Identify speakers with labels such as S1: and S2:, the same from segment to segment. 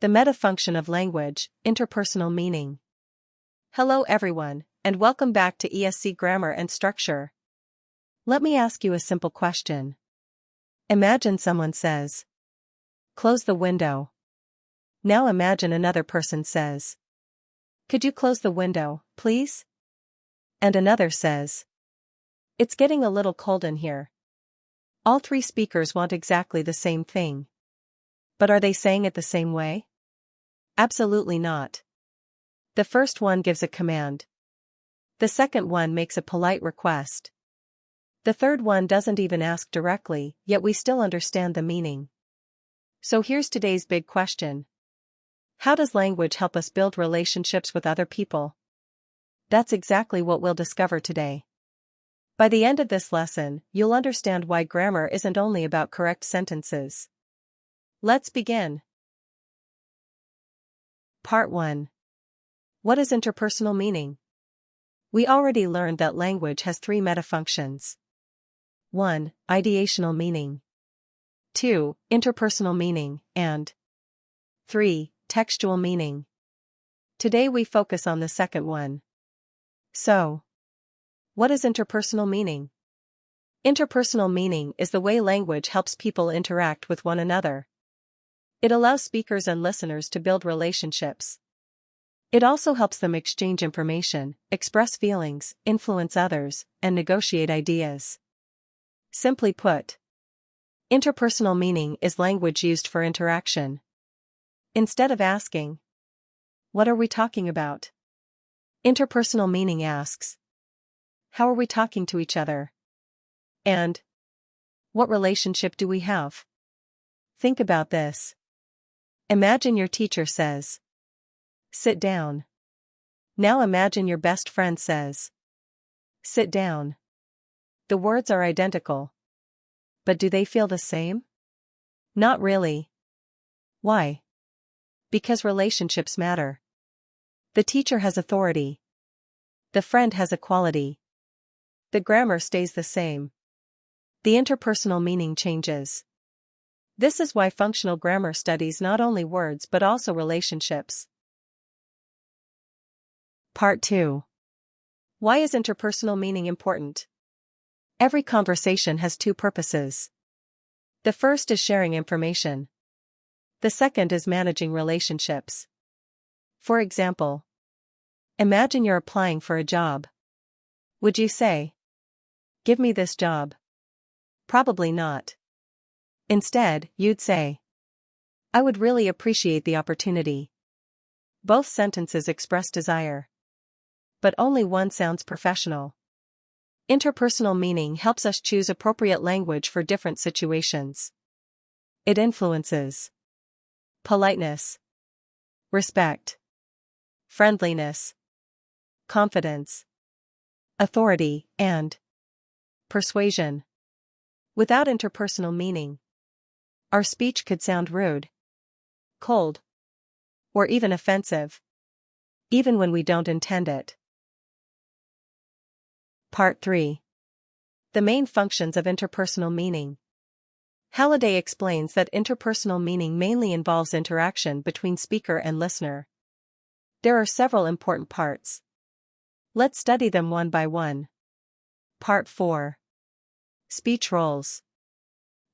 S1: The metafunction of language, interpersonal meaning. Hello everyone, and welcome back to ESC Grammar and Structure. Let me ask you a simple question. Imagine someone says, "Close the window." Now imagine another person says, "Could you close the window, please?" And another says, "It's getting a little cold in here." All three speakers want exactly the same thing. But are they saying it the same way? Absolutely not. The first one gives a command. The second one makes a polite request. The third one doesn't even ask directly, yet we still understand the meaning. So here's today's big question. How does language help us build relationships with other people? That's exactly what we'll discover today. By the end of this lesson, you'll understand why grammar isn't only about correct sentences. Let's begin. Part 1. What is interpersonal meaning? We already learned that language has three metafunctions. 1. Ideational meaning. 2. Interpersonal meaning, and 3. Textual meaning. Today we focus on the second one. So, what is interpersonal meaning? Interpersonal meaning is the way language helps people interact with one another. It allows speakers and listeners to build relationships. It also helps them exchange information, express feelings, influence others, and negotiate ideas. Simply put, interpersonal meaning is language used for interaction. Instead of asking, "What are we talking about?" interpersonal meaning asks, "How are we talking to each other?" And, "What relationship do we have?" Think about this. Imagine your teacher says, "Sit down." Now imagine your best friend says, "Sit down." The words are identical. But do they feel the same? Not really. Why? Because relationships matter. The teacher has authority. The friend has equality. The grammar stays the same. The interpersonal meaning changes. This is why functional grammar studies not only words but also relationships. Part 2. Why is interpersonal meaning important? Every conversation has two purposes. The first is sharing information. The second is managing relationships. For example, imagine you're applying for a job. Would you say, "Give me this job"? Probably not. Instead, you'd say, "I would really appreciate the opportunity." Both sentences express desire. But only one sounds professional. Interpersonal meaning helps us choose appropriate language for different situations. It influences politeness, respect, friendliness, confidence, authority, and persuasion. Without interpersonal meaning, our speech could sound rude, cold, or even offensive, even when we don't intend it. Part 3. The main functions of interpersonal meaning. Halliday explains that interpersonal meaning mainly involves interaction between speaker and listener. There are several important parts. Let's study them one by one. Part 4. Speech roles.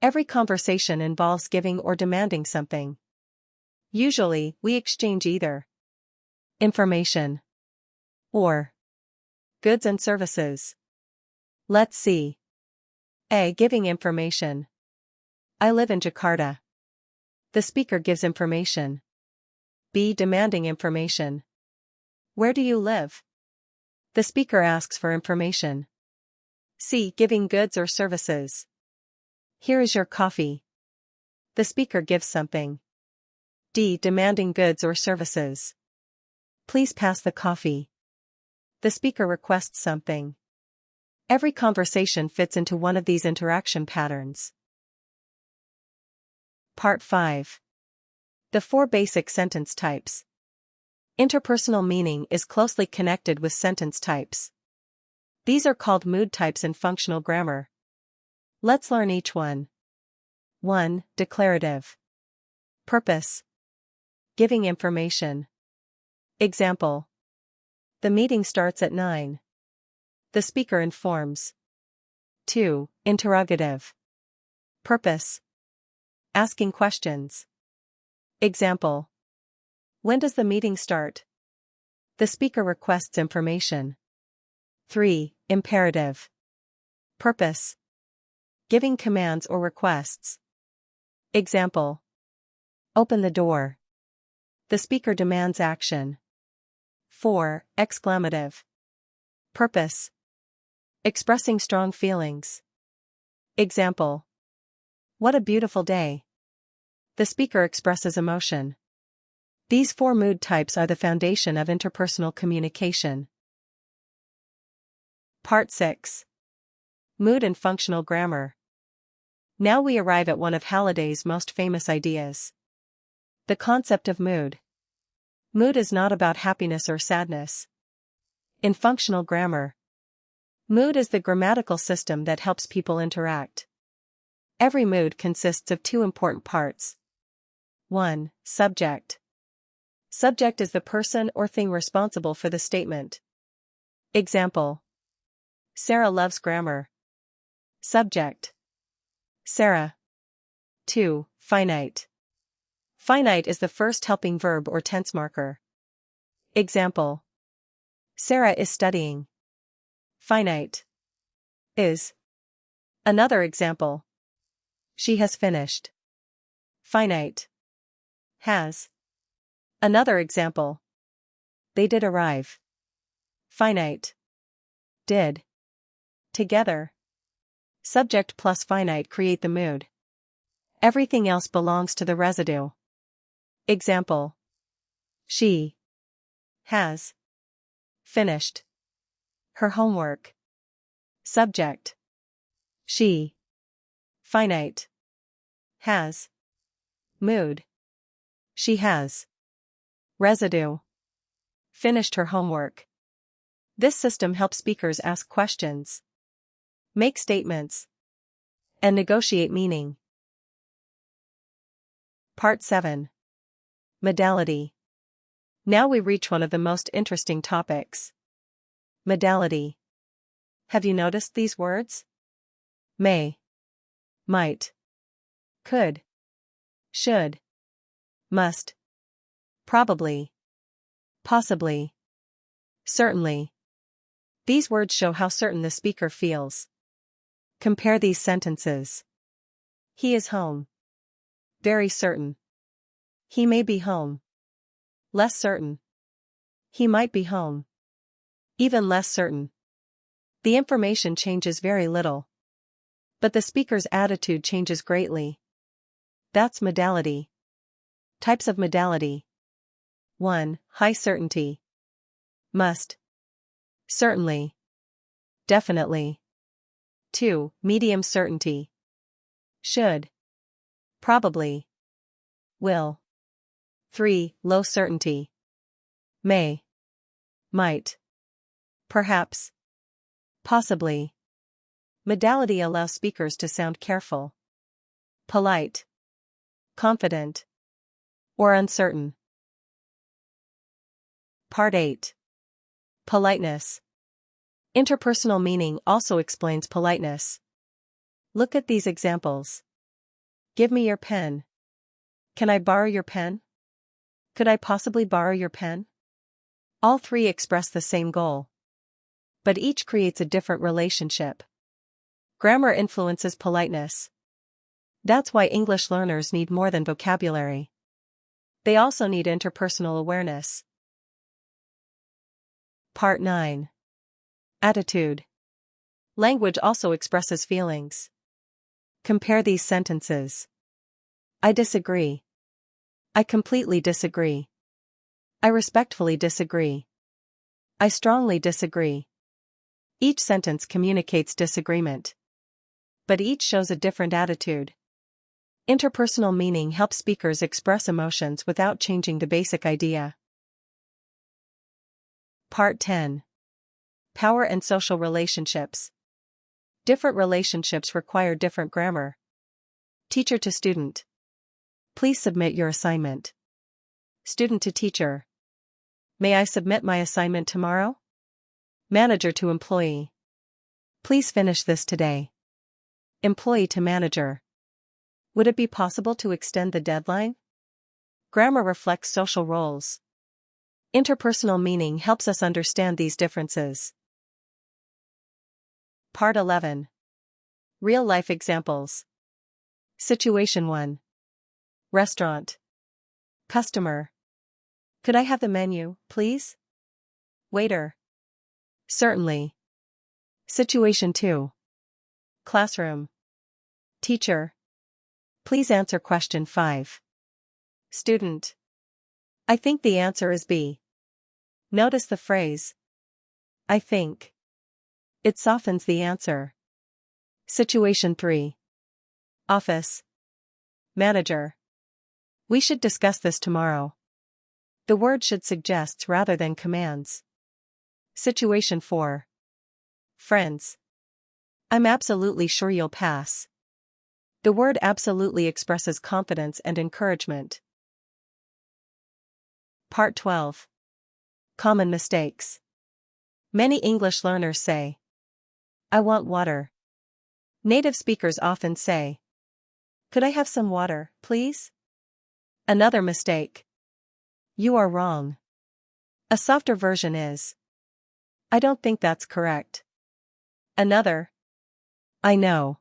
S1: Every conversation involves giving or demanding something. Usually, we exchange either information or goods and services. Let's see. A. Giving information. I live in Jakarta. The speaker gives information. B. Demanding information. Where do you live? The speaker asks for information. C. Giving goods or services. Here is your coffee. The speaker gives something. D. Demanding goods or services. Please pass the coffee. The speaker requests something. Every conversation fits into one of these interaction patterns. Part 5. The four basic sentence types. Interpersonal meaning is closely connected with sentence types. These are called mood types in functional grammar. Let's learn each one. 1. Declarative. Purpose. Giving information. Example. The meeting starts at 9. The speaker informs. 2. Interrogative. Purpose. Asking questions. Example. When does the meeting start? The speaker requests information. 3. Imperative. Purpose. Giving commands or requests. Example. Open the door. The speaker demands action. 4. Exclamative. Purpose. Expressing strong feelings. Example. What a beautiful day. The speaker expresses emotion. These 4 mood types are the foundation of interpersonal communication. Part 6. Mood and Functional Grammar. Now we arrive at one of Halliday's most famous ideas. The concept of mood. Mood is not about happiness or sadness. In functional grammar, mood is the grammatical system that helps people interact. Every mood consists of 2 important parts. 1. Subject. Subject is the person or thing responsible for the statement. Example. Sarah loves grammar. Subject. Sarah. 2. Finite. Finite is the first helping verb or tense marker. Example. Sarah is studying. Finite. Is. Another example. She has finished. Finite. Has. Another example. They did arrive. Finite. Did. Together. Subject plus finite create the mood. Everything else belongs to the residue. Example. She has finished her homework. Subject. She. Finite. Has. Mood. She has. Residue. Finished her homework. This system helps speakers ask questions, make statements, and negotiate meaning. Part 7. Modality. Now we reach one of the most interesting topics. Modality. Have you noticed these words? May. Might. Could. Should. Must. Probably. Possibly. Certainly. These words show how certain the speaker feels. Compare these sentences. He is home. Very certain. He may be home. Less certain. He might be home. Even less certain. The information changes very little, but the speaker's attitude changes greatly. That's modality. Types of modality. 1. High certainty. Must. Certainly. Definitely. 2. Medium certainty. Should. Probably. Will. 3. Low certainty. May. Might. Perhaps. Possibly. Modality allows speakers to sound careful, polite, confident, or uncertain. Part 8. Politeness. Interpersonal meaning also explains politeness. Look at these examples. Give me your pen. Can I borrow your pen? Could I possibly borrow your pen? All 3 express the same goal, but each creates a different relationship. Grammar influences politeness. That's why English learners need more than vocabulary. They also need interpersonal awareness. Part 9. Attitude. Language also expresses feelings. Compare these sentences. I disagree. I completely disagree. I respectfully disagree. I strongly disagree. Each sentence communicates disagreement, but each shows a different attitude. Interpersonal meaning helps speakers express emotions without changing the basic idea. Part 10. Power and social relationships. Different relationships require different grammar. Teacher to student. Please submit your assignment. Student to teacher. May I submit my assignment tomorrow? Manager to employee. Please finish this today. Employee to manager. Would it be possible to extend the deadline? Grammar reflects social roles. Interpersonal meaning helps us understand these differences. Part 11. Real-life examples. Situation 1. Restaurant. Customer. Could I have the menu, please? Waiter. Certainly. Situation 2. Classroom. Teacher. Please answer question 5. Student. I think the answer is B. Notice the phrase, I think. It softens the answer. Situation 3. Office. Manager. We should discuss this tomorrow. The word should suggest rather than commands. Situation 4. Friends. I'm absolutely sure you'll pass. The word absolutely expresses confidence and encouragement. Part 12. Common mistakes. Many English learners say, I want water. Native speakers often say, could I have some water, please? Another mistake. You are wrong. A softer version is, I don't think that's correct. Another, I know.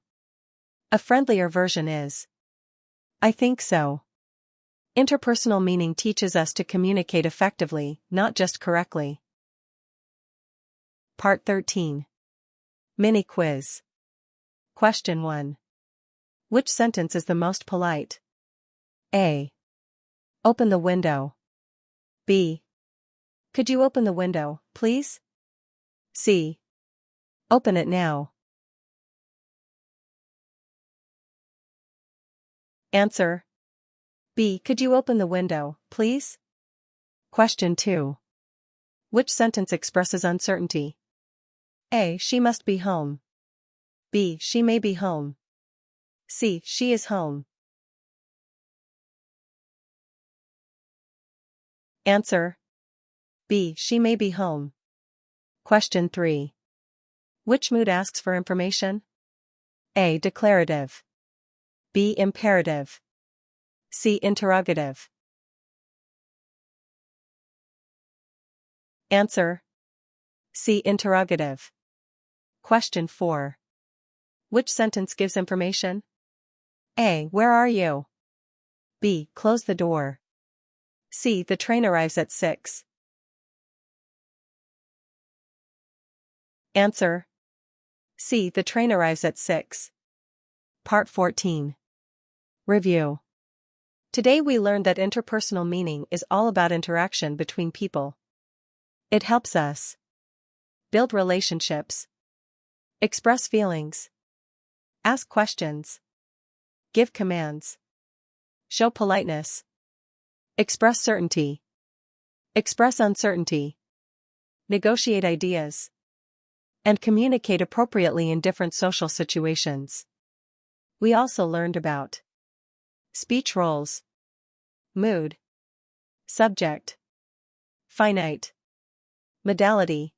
S1: A friendlier version is, I think so. Interpersonal meaning teaches us to communicate effectively, not just correctly. Part 13. Mini quiz. Question 1. Which sentence is the most polite? A. Open the window. B. Could you open the window, please? C. Open it now. Answer. B. Could you open the window, please? Question 2. Which sentence expresses uncertainty? A. She must be home. B. She may be home. C. She is home. Answer. B. She may be home. Question 3. Which mood asks for information? A. Declarative. B. Imperative. C. Interrogative. Answer. C. Interrogative. Question 4. Which sentence gives information? A. Where are you? B. Close the door. C. The train arrives at 6. Answer. C. The train arrives at 6. Part 14. Review. Today we learned that interpersonal meaning is all about interaction between people. It helps us build relationships, express feelings, ask questions, give commands, show politeness, express certainty, express uncertainty, negotiate ideas, and communicate appropriately in different social situations. We also learned about speech roles, mood, subject, finite, modality,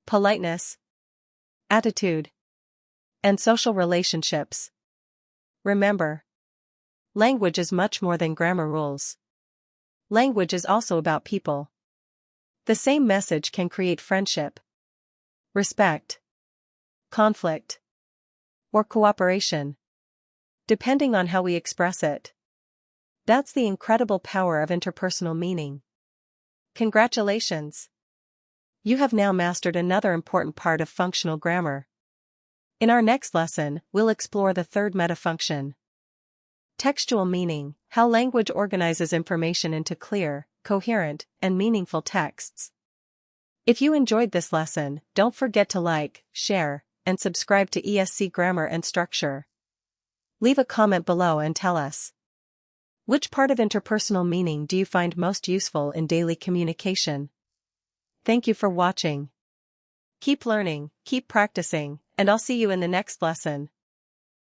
S1: politeness, attitude, and social relationships. Remember, language is much more than grammar rules. Language is also about people. The same message can create friendship, respect, conflict, or cooperation, depending on how we express it. That's the incredible power of interpersonal meaning. Congratulations! You have now mastered another important part of functional grammar. In our next lesson, we'll explore the third metafunction. Textual meaning, how language organizes information into clear, coherent, and meaningful texts. If you enjoyed this lesson, don't forget to like, share, and subscribe to ESC Grammar and Structure. Leave a comment below and tell us, which part of interpersonal meaning do you find most useful in daily communication? Thank you for watching. Keep learning, keep practicing, and I'll see you in the next lesson.